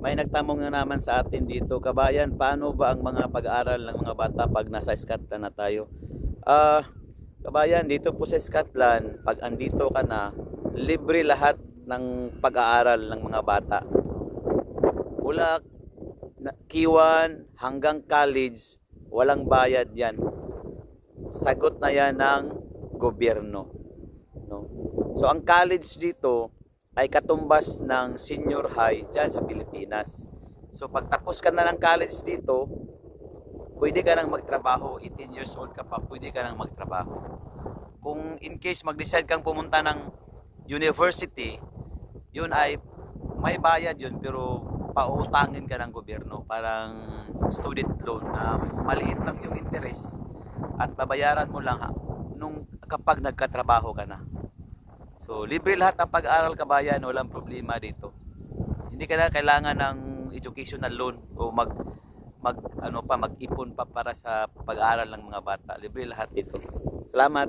May nagtamong na naman sa atin dito, kabayan, paano ba ang mga pag-aaral ng mga bata pag nasa Scotland na tayo? Kabayan, dito po sa Scotland, pag andito ka na, libre lahat ng pag-aaral ng mga bata. Mula Kiwan hanggang college, walang bayad yan. Sagot na yan ng gobyerno. No? So ang college dito ay katumbas ng senior high dyan sa Pilipinas. So pag tapos ka na ng college dito, pwede ka nang magtrabaho. 18 years old ka pa, pwede ka nang magtrabaho. Kung in case mag-decide kang pumunta ng university, yun ay may bayad yun pero pautangin ka ng gobyerno. Parang student loan na maliit lang yung interest at babayaran mo lang kapag nagkatrabaho ka na. So, libre lahat ng pag-aaral, kabayan, walang problema dito. Hindi ka na kailangan ng educational loan o mag-ipon pa para sa pag-aaral ng mga bata. Libre lahat dito. Salamat.